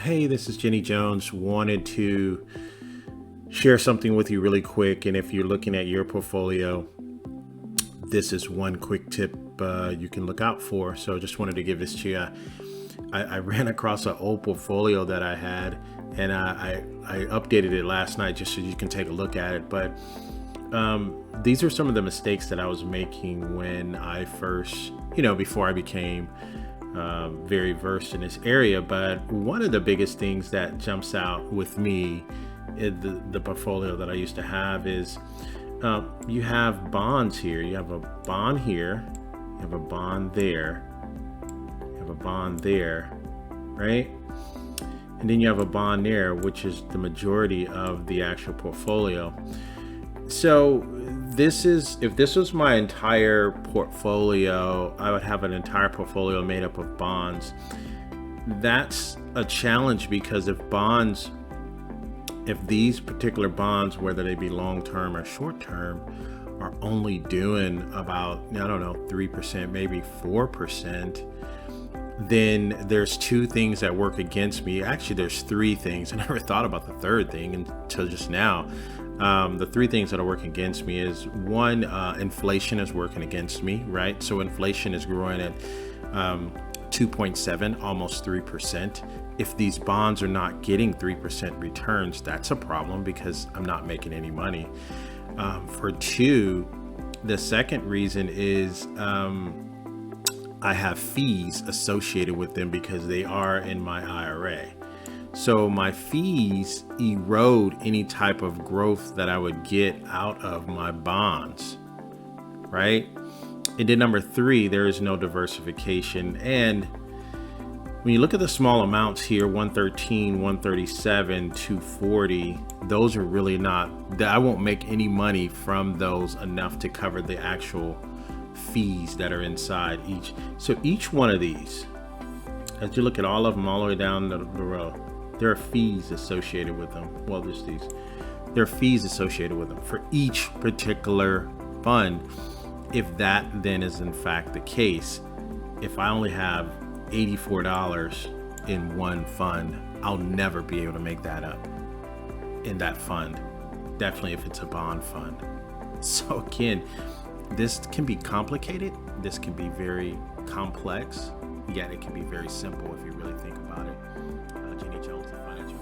Hey, this is Jenny Jones. Wanted to share something with you really quick. And if you're looking at your portfolio, this is one quick tip you can look out for. So just wanted to give this to you. I ran across an old portfolio that I had, and I updated it last night just so you can take a look at it. But these are some of the mistakes that I was making when I first, before I became very versed in this area. But one of the biggest things that jumps out with me in the portfolio that I used to have is you have bonds here. You have a bond here. You have a bond there. You have a bond there, right? And then you have a bond there, which is the majority of the actual portfolio. So if this was my entire portfolio, I would have an entire portfolio made up of bonds. That's a challenge because if these particular bonds, whether they be long-term or short-term, are only doing about, 3%, maybe 4%, then there's two things that work against me. Actually, there's three things. I never thought about the third thing until just now. The three things that are working against me is one, inflation is working against me, right? So inflation is growing at 2.7, almost 3%. If these bonds are not getting 3% returns, that's a problem because I'm not making any money. For two, the second reason is I have fees associated with them because they are in my IRA. So my fees erode any type of growth that I would get out of my bonds, right? And then number three, there is no diversification. And when you look at the small amounts here, 113, 137, 240, those are really not, I won't make any money from those enough to cover the actual fees that are inside each. So each one of these, as you look at all of them all the way down the row, there are fees associated with them. Well, there's these. There are fees associated with them for each particular fund. If that then is in fact the case, if I only have $84 in one fund, I'll never be able to make that up in that fund. Definitely if it's a bond fund. So again, this can be complicated. This can be very complex. Yet it can be very simple if you really think about it. Jenny Jones, the Financial